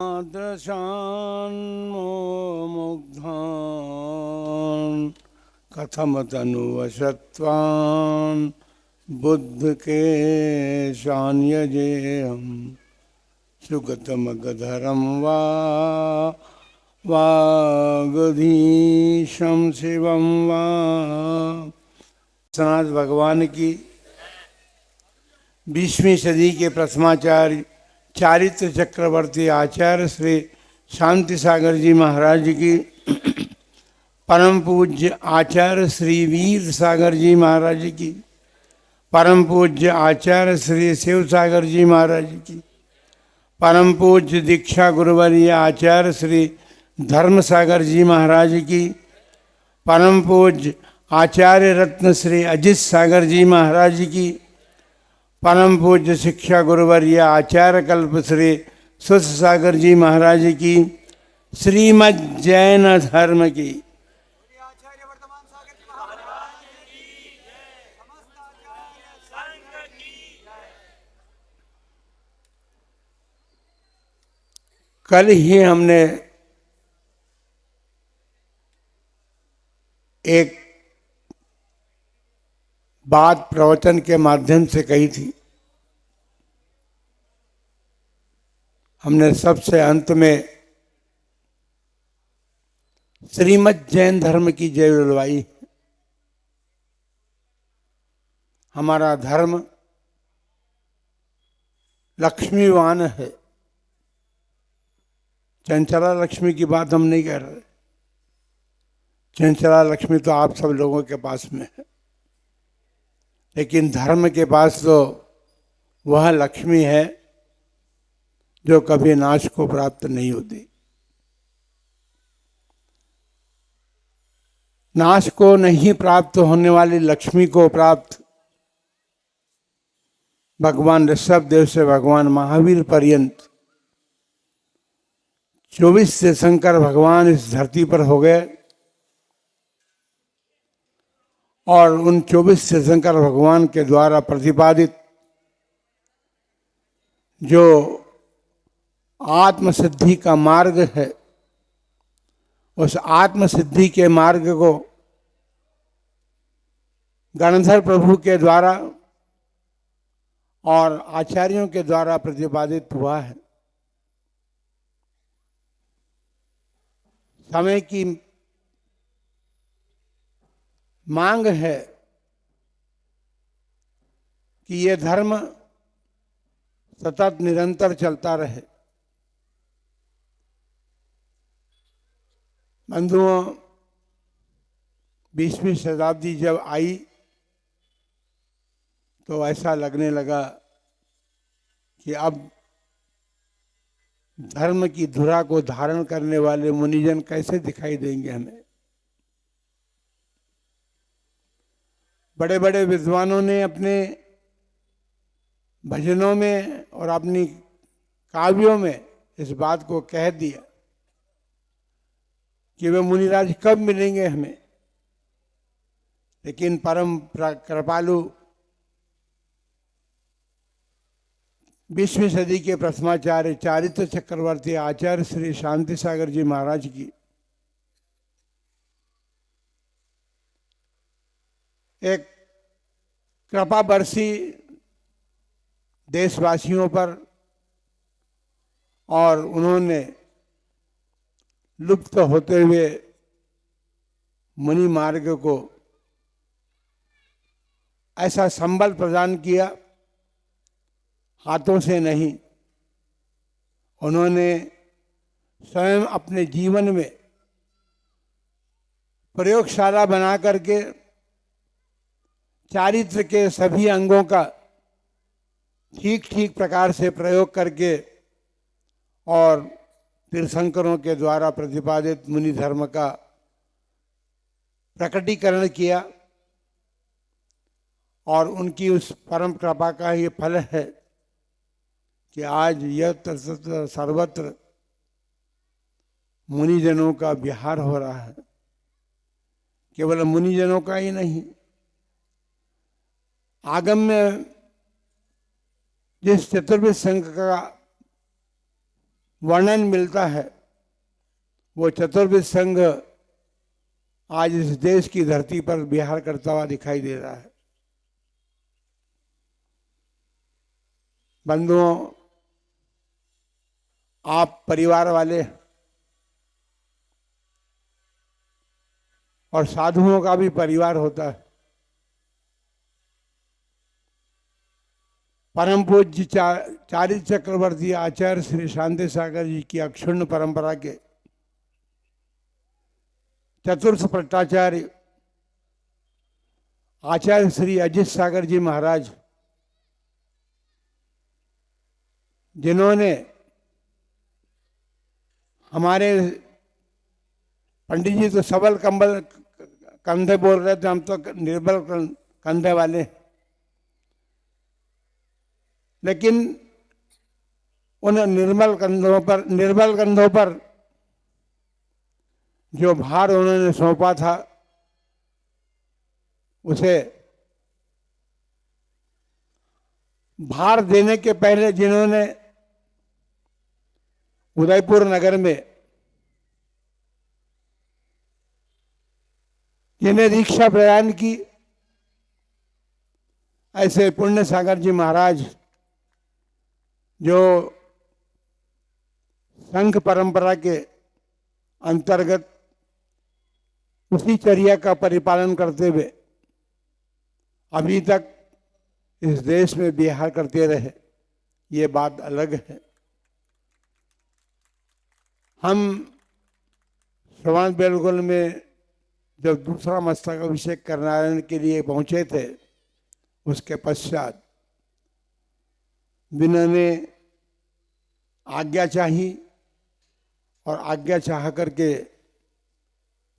दृशान्मुग्धान् कथमतनुवशत्वान् बुद्ध के शान्यजेयम् सुगतमगधरं वा वागधीशं शिवं वा। सनाथ भगवान की 20वीं सदी के प्रथमाचार्य चारित्र चक्रवर्ती आचार्य श्री शांति सागर जी महाराज की, परम पूज्य आचार्य श्री वीर सागर जी महाराज की, परम पूज्य आचार्य श्री शिव सागर जी महाराज की, परम पूज्य दीक्षा गुरुवर्य आचार्य श्री धर्म सागर जी महाराज की, परम पूज्य आचार्य रत्न श्री अजित सागर जी महाराज की, परम पूज्य शिक्षा गुरुवर्य आचार्य कल्प श्री सुध सागर जी महाराज की, श्रीमद् जैन धर्म की। कल ही हमने एक बात प्रवचन के माध्यम से कही थी। हमने सबसे अंत में श्रीमद् जैन धर्म की जय बुलवाई। हमारा धर्म लक्ष्मीवान है। चंचला लक्ष्मी की बात हम नहीं कह रहे। चंचला लक्ष्मी तो आप सब लोगों के पास में है, लेकिन धर्म के पास तो वह लक्ष्मी है जो कभी नाश को प्राप्त नहीं होती। नाश को नहीं प्राप्त होने वाली लक्ष्मी को प्राप्त भगवान ऋषभ देव से भगवान महावीर पर्यंत 24 से शंकर भगवान इस धरती पर हो गए, और उन 24 से शंकर भगवान के द्वारा प्रतिपादित जो आत्मसिद्धि का मार्ग है, उस आत्मसिद्धि के मार्ग को गणधर प्रभु के द्वारा और आचार्यों के द्वारा प्रतिपादित हुआ है। समय की मांग है कि ये धर्म सतत निरंतर चलता रहे। बंधुओं, 20वीं शताब्दी जब आई तो ऐसा लगने लगा कि अब धर्म की धुरा को धारण करने वाले मुनिजन कैसे दिखाई देंगे हमें। बड़े बड़े विद्वानों ने अपने भजनों में और अपनी काव्यों में इस बात को कह दिया कि वे मुनिराज कब मिलेंगे हमें, लेकिन परम कृपालु 20वीं सदी के प्रथमाचार्य चारित्र चक्रवर्ती आचार्य श्री शांति सागर जी महाराज की एक कृपा बरसी देशवासियों पर, और उन्होंने लुप्त होते हुए मुनि मार्ग को ऐसा संबल प्रदान किया, हाथों से नहीं, उन्होंने स्वयं अपने जीवन में प्रयोगशाला बना करके चारित्र के सभी अंगों का ठीक ठीक प्रकार से प्रयोग करके और तीर्थंकरों के द्वारा प्रतिपादित मुनि धर्म का प्रकटीकरण किया, और उनकी उस परम कृपा का ये फल है कि आज यत्र तत्र सर्वत्र मुनिजनों का विहार हो रहा है। केवल मुनिजनों का ही नहीं, आगम में जिस चतुर्विध संघ का वर्णन मिलता है, वो चतुर्विध संघ आज इस देश की धरती पर विहार करता हुआ दिखाई दे रहा है। बंधुओं, आप परिवार वाले और साधुओं का भी परिवार होता है। परम पूज्य चारित्र चक्रवर्ती आचार्य श्री शांति सागर जी की अक्षुण्ण परंपरा के चतुर्थ भट्टाचार्य आचार्य श्री अजित सागर जी महाराज, जिन्होंने हमारे पंडित जी तो सबल कंबल कंधे बोल रहे थे, हम तो निर्बल कंधे वाले, लेकिन उन निर्बल कंधों पर जो भार उन्होंने सौंपा था, उसे भार देने के पहले जिन्होंने उदयपुर नगर में जिन्हें दीक्षा प्रदान की, ऐसे पुण्य सागर जी महाराज जो संघ परंपरा के अंतर्गत उसी चर्या का परिपालन करते हुए अभी तक इस देश में विहार करते रहे, ये बात अलग है। हम श्रवण बेलगोल में जब दूसरा मस्तक अभिषेक करने के लिए पहुंचे थे, उसके पश्चात जिन्होंने आज्ञा चाही और आज्ञा चाह करके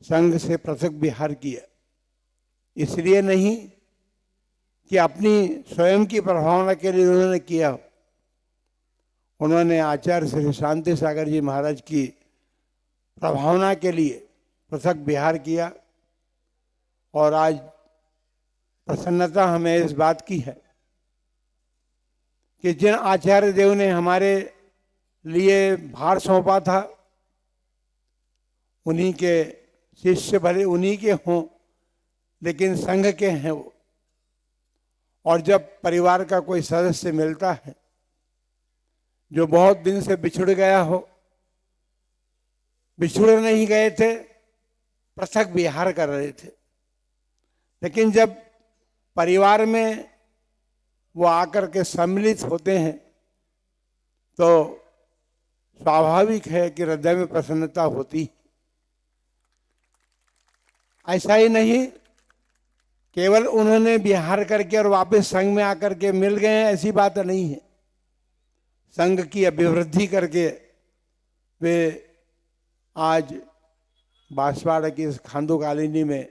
संघ से पृथक विहार किया, इसलिए नहीं कि अपनी स्वयं की प्रभावना के लिए उन्होंने किया, उन्होंने आचार्य श्री शांति सागर जी महाराज की प्रभावना के लिए पृथक विहार किया। और आज प्रसन्नता हमें इस बात की है कि जिन आचार्य देव ने हमारे लिए भार सौंपा था, उन्हीं के शिष्य भले उन्हीं के हों, लेकिन संघ के हैं वो। और जब परिवार का कोई सदस्य मिलता है जो बहुत दिन से बिछुड़ गया हो, बिछुड़ नहीं गए थे, पृथक विहार कर रहे थे, लेकिन जब परिवार में वो आकर के सम्मिलित होते हैं तो स्वाभाविक है कि हृदय में प्रसन्नता होती। ऐसा ही नहीं केवल उन्होंने विहार करके और वापस संघ में आकर के मिल गए हैं, ऐसी बात नहीं है। संघ की अभिवृद्धि करके वे आज बांसवाड़ा की इस खांदू कॉलोनी में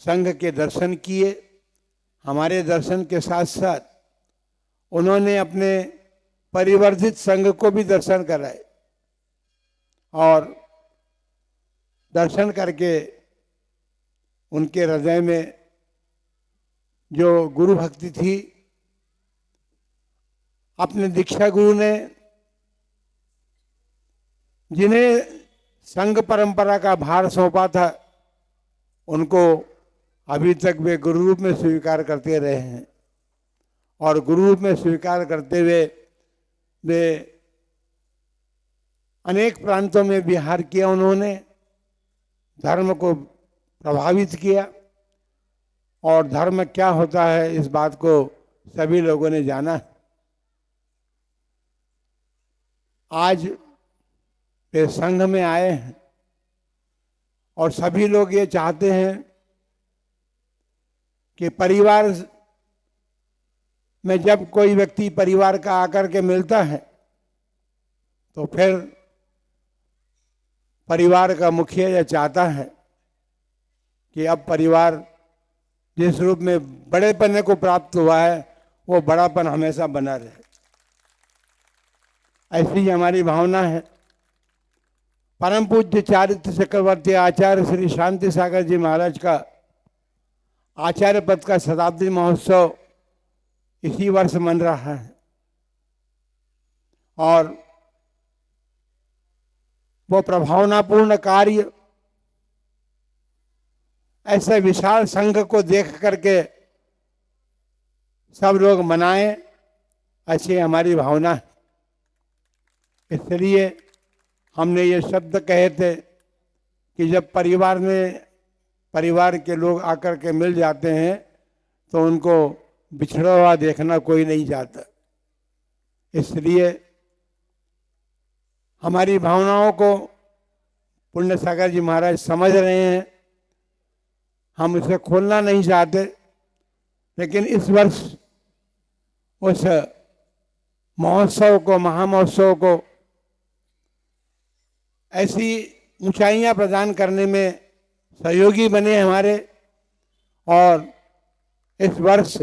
संघ के दर्शन किए। हमारे दर्शन के साथ साथ उन्होंने अपने परिवर्धित संघ को भी दर्शन कराए और दर्शन करके उनके हृदय में जो गुरु भक्ति थी, अपने दीक्षा गुरु ने जिन्हें संघ परंपरा का भार सौंपा था, उनको अभी तक वे गुरु रूप में स्वीकार करते रहे हैं। और गुरु रूप में स्वीकार करते हुए वे अनेक प्रांतों में विहार किया, उन्होंने धर्म को प्रभावित किया और धर्म क्या होता है इस बात को सभी लोगों ने जाना। आज वे संघ में आए हैं और सभी लोग ये चाहते हैं कि परिवार में जब कोई व्यक्ति परिवार का आकर के मिलता है तो फिर परिवार का मुखिया यह चाहता है कि अब परिवार जिस रूप में बड़ेपन को प्राप्त हुआ है वो बड़ापन हमेशा बना रहे। ऐसी ही हमारी भावना है। परम पूज्य चारित्र चक्रवर्ती आचार्य श्री शांति सागर जी महाराज का आचार्य पद का शताब्दी महोत्सव इसी वर्ष मन रहा है और वो प्रभावनापूर्ण कार्य ऐसे विशाल संघ को देख करके सब लोग मनाएं, ऐसी हमारी भावना है। इसलिए हमने ये शब्द कहे थे कि जब परिवार के लोग आकर के मिल जाते हैं तो उनको बिछड़ा हुआ देखना कोई नहीं चाहता। इसलिए हमारी भावनाओं को पुण्य सागर जी महाराज समझ रहे हैं, हम इसे खोलना नहीं चाहते, लेकिन इस वर्ष उस महोत्सव को, महामहोत्सव को ऐसी ऊंचाइयां प्रदान करने में सहयोगी बने हमारे, और इस वर्ष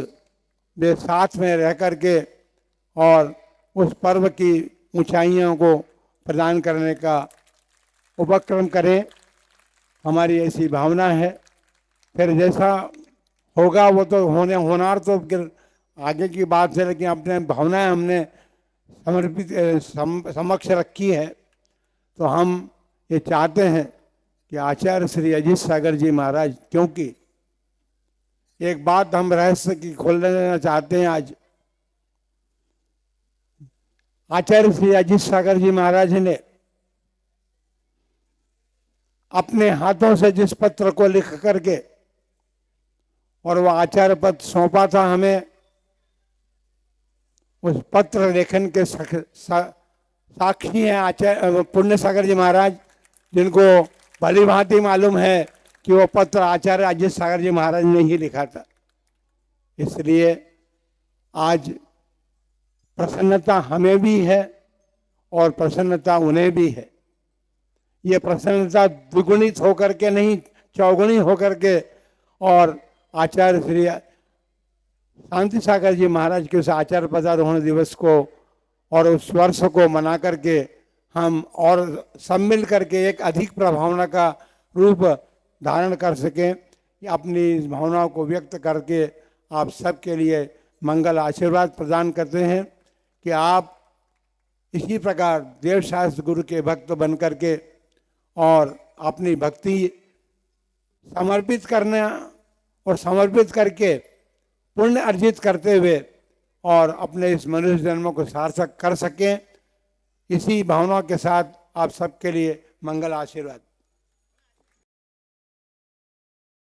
वे साथ में रह करके और उस पर्व की ऊंचाइयों को प्रदान करने का उपक्रम करें, हमारी ऐसी भावना है। फिर जैसा होगा वो तो होनार तो फिर आगे की बात है, लेकिन अपने भावनाएं हमने समर्पित समक्ष रखी है। तो हम ये चाहते हैं कि आचार्य श्री अजीत सागर जी महाराज, क्योंकि एक बात हम रहस्य की खोल देना चाहते हैं आज, आचार्य श्री अजीत सागर जी महाराज ने अपने हाथों से जिस पत्र को लिख करके और वह आचार्य पद सौंपा था हमें, उस पत्र लेखन के साक्षी हैं आचार्य पुण्य सागर जी महाराज, जिनको भली भांति मालूम है कि वो पत्र आचार्य अजीत सागर जी महाराज ने ही लिखा था। इसलिए आज प्रसन्नता हमें भी है और प्रसन्नता उन्हें भी है। ये प्रसन्नता द्विगुणित होकर के नहीं, चौगुणी होकर के, और आचार्य श्री शांति सागर जी महाराज के उस आचार्य पदारोहण दिवस को और उस वर्ष को मना करके हम और सब मिल करके एक अधिक प्रभावना का रूप धारण कर सकें। अपनी इस भावनाओं को व्यक्त करके आप सबके लिए मंगल आशीर्वाद प्रदान करते हैं कि आप इसी प्रकार देवशास्त्र गुरु के भक्त बन करके और अपनी भक्ति समर्पित करना और समर्पित करके पुण्य अर्जित करते हुए और अपने इस मनुष्य जन्म को सार्थक कर सकें। इसी भावना के साथ आप सबके लिए मंगल आशीर्वाद।